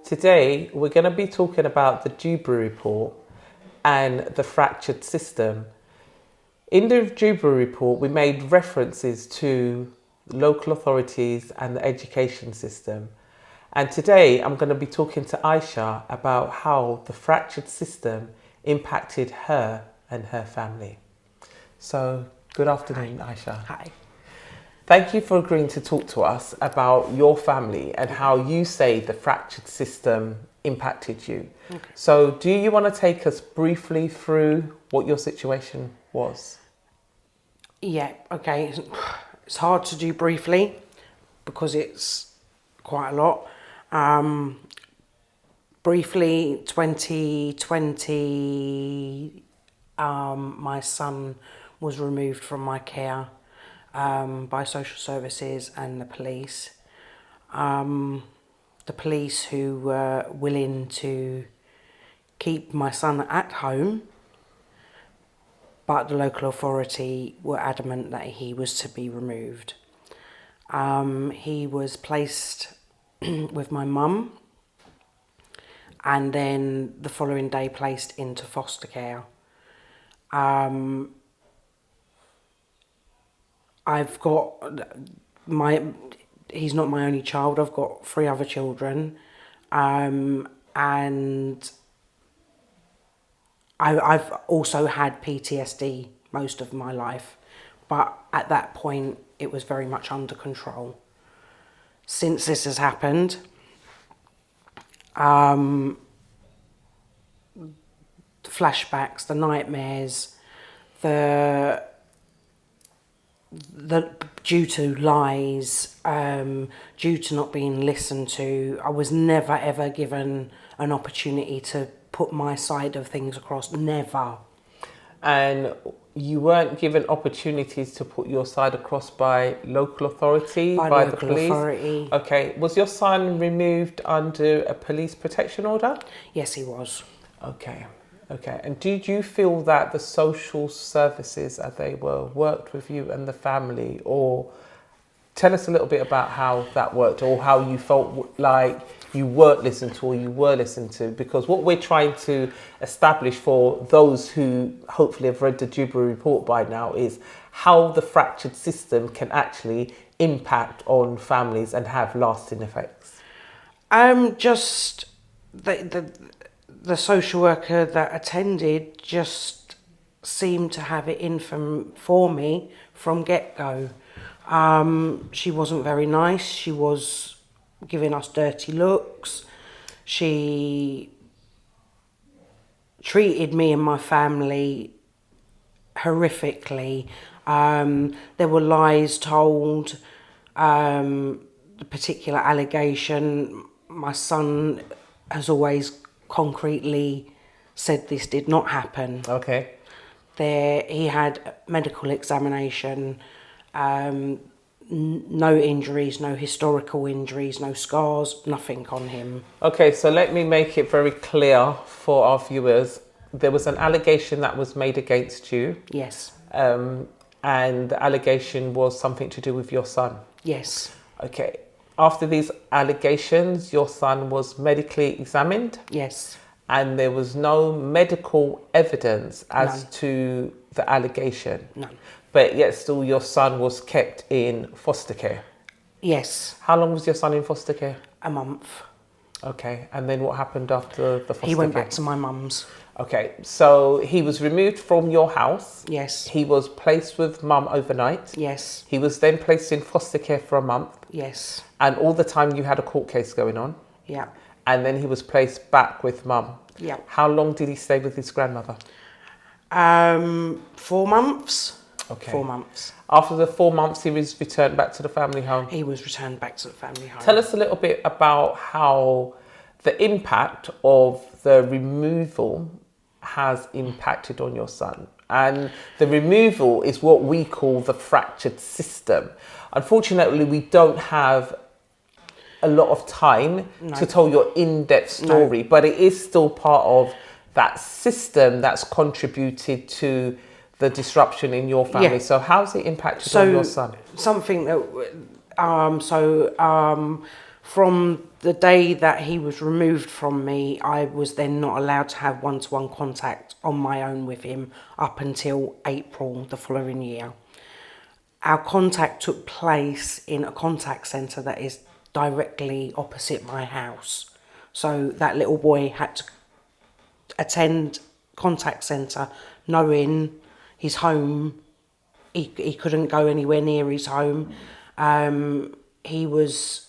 Today, we're going to be talking about the Duberry Report and the fractured system. In the Duberry Report, we made references to local authorities and the education system. And today, I'm going to be talking to Ayse about how the fractured system impacted her and her family. So, good afternoon, Ayse. Hi. Thank you for agreeing to talk to us about your family and how you say the fractured system impacted you. Okay. So do you want to take us briefly through what your situation was? Yeah, okay. It's hard to do briefly because it's quite a lot. Briefly, 2020, my son was removed from my care by social services and the police. The police who were willing to keep my son at home, but the local authority were adamant that he was to be removed. He was placed with my mum and then the following day placed into foster care. I've got he's not my only child, I've got 3 other children, and I've also had PTSD most of my life, but at that point it was very much under control. Since this has happened, the flashbacks, the nightmares, the due to lies, due to not being listened to, I was never ever given an opportunity to put my side of things across, never. And you weren't given opportunities to put your side across by local authority, by the police? Authority. Okay, was your son removed under a police protection order? Yes, he was. Okay. Okay, and did you feel that the social services as they were worked with you and the family, or tell us a little bit about how that worked or how you felt like you weren't listened to or you were listened to? Because what we're trying to establish for those who hopefully have read the Duberry Report by now is how the fractured system can actually impact on families and have lasting effects. Just the social worker that attended just seemed to have it in for me from get-go. She wasn't very nice. She was giving us dirty looks. She treated me and my family horrifically. There were lies told. The particular allegation, my son has always concretely said this did not happen. Okay. He had medical examination, no injuries, no historical injuries, no scars, nothing on him. Okay, so let me make it very clear for our viewers. There was an allegation that was made against you. Yes. And the allegation was something to do with your son. Yes. Okay. After these allegations, your son was medically examined? Yes. And there was no medical evidence as None. to the allegation? None. But yet still your son was kept in foster care? Yes. How long was your son in foster care? A month. Okay. And then what happened after the foster care? He went back to my mum's. Okay. So he was removed from your house? Yes. He was placed with mum overnight? Yes. He was then placed in foster care for a month? Yes. And all the time you had a court case going on? Yeah. And then he was placed back with mum? Yeah. How long did he stay with his grandmother? 4 months. Okay. 4 months. After the 4 months, he was returned back to the family home? He was returned back to the family home. Tell us a little bit about how the impact of the removal has impacted on your son. And the removal is what we call the fractured system. Unfortunately, we don't have a lot of time to tell your in-depth story, but it is still part of that system that's contributed to the disruption in your family. Yeah. So how's it impacted on your son? Something that, from the day that he was removed from me, I was then not allowed to have one-to-one contact on my own with him up until April the following year. Our contact took place in a contact centre that is directly opposite my house. So that little boy had to attend contact centre knowing his home. He couldn't go anywhere near his home. He was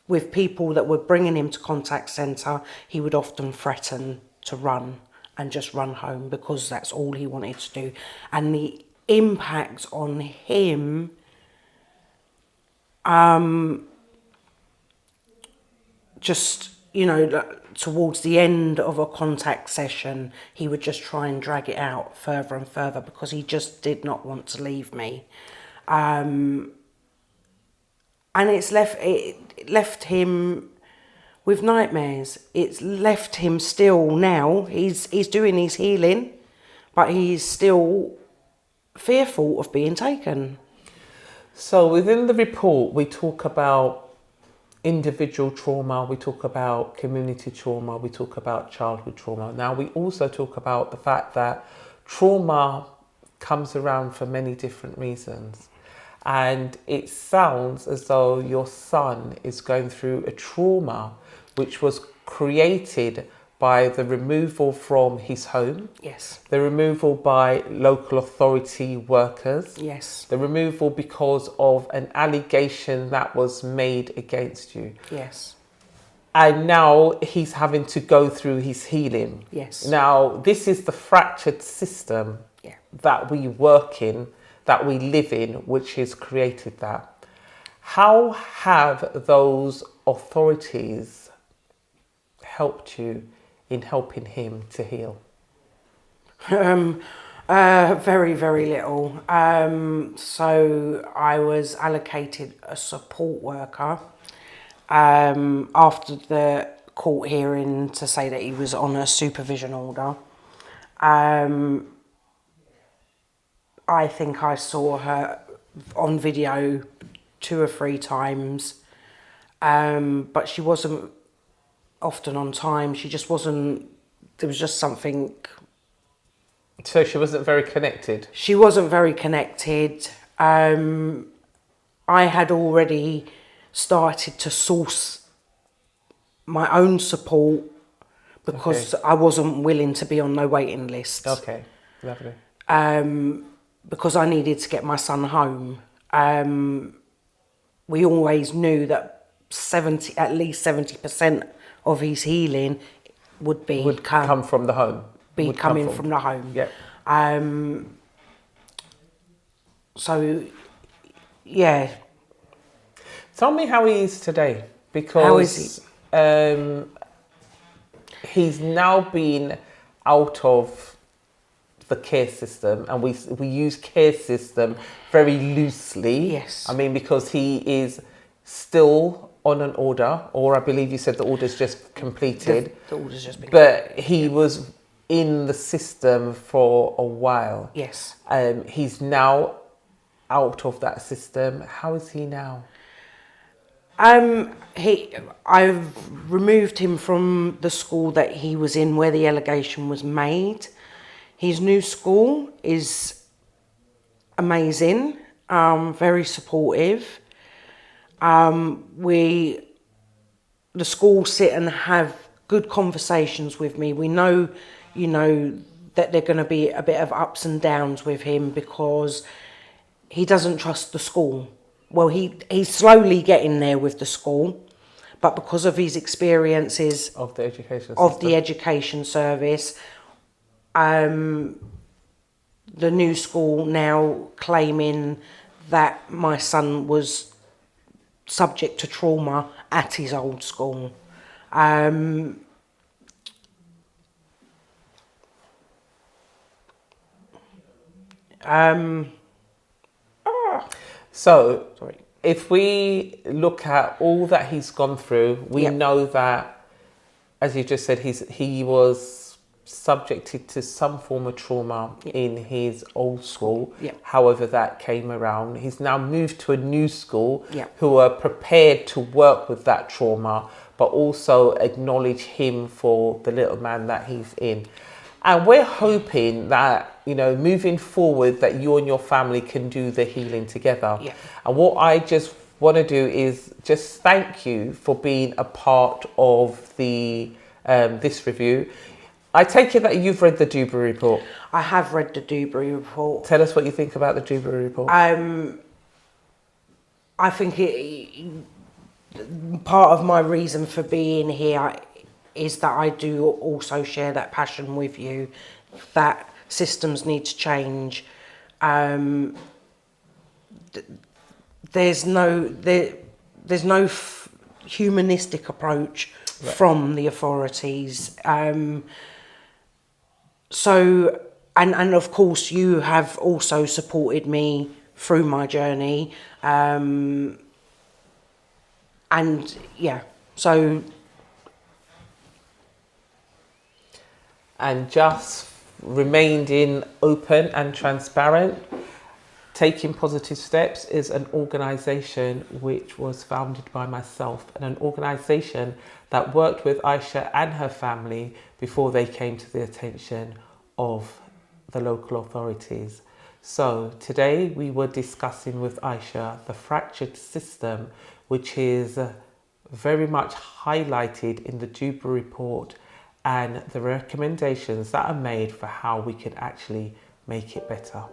with people that were bringing him to contact centre. He would often threaten to run and just run home because that's all he wanted to do. And the impact on him, just, you know, towards the end of a contact session, he would just try and drag it out further and further because he just did not want to leave me. And it left him with nightmares. It's left him still now. He's doing his healing, but he's still fearful of being taken. So within the report, we talk about individual trauma, we talk about community trauma, we talk about childhood trauma. Now, we also talk about the fact that trauma comes around for many different reasons. And it sounds as though your son is going through a trauma which was created by the removal from his home. Yes. The removal by local authority workers. Yes. The removal because of an allegation that was made against you. Yes. And now he's having to go through his healing. Yes. Now, this is the fractured system that we work in, that we live in, which has created that. How have those authorities helped you in helping him to heal? Very, very little. So I was allocated a support worker after the court hearing to say that he was on a supervision order. I think I saw her on video 2 or 3 times, but she wasn't often on time. She just wasn't, there was just something. So she wasn't very connected? She wasn't very connected. I had already started to source my own support because I wasn't willing to be on no waiting list. Okay, lovely. Because I needed to get my son home. We always knew that at least 70% of his healing would come from the home. Be coming from the home. Yeah. So, yeah. Tell me how he is today, because how is he? He's now been out of the care system, and we use care system very loosely. Yes. I mean, because he is still on an order, or I believe you said the order's just completed. The order's just been completed. But he was in the system for a while. Yes. He's now out of that system. How is he now? I've removed him from the school that he was in where the allegation was made. His new school is amazing, very supportive. The school sit and have good conversations with me. We know, you know, that there are going to be a bit of ups and downs with him because he doesn't trust the school. Well, he's slowly getting there with the school, but because of his experiences of the education system. Of the education service, the new school now claiming that my son was subject to trauma at his old school. So, if we look at all that he's gone through, we know that, as you just said, he was subjected to some form of trauma in his old school. Yeah. However, that came around. He's now moved to a new school Yeah. who are prepared to work with that trauma, but also acknowledge him for the little man that he's in. And we're hoping that, you know, moving forward, that you and your family can do the healing together. Yeah. And what I just want to do is just thank you for being a part of the this review. I take it that you've read the Duberry Report. I have read the Duberry Report. Tell us what you think about the Duberry Report. I think part of my reason for being here is that I do also share that passion with you, that systems need to change. There's no humanistic approach from the authorities. So, and of course you have also supported me through my journey. And yeah, so. And just remaining open and transparent. Taking Positive Steps is an organisation which was founded by myself, and an organisation that worked with Ayse and her family before they came to the attention of the local authorities. So today we were discussing with Ayse the fractured system, which is very much highlighted in the Duberry Report, and the recommendations that are made for how we can actually make it better.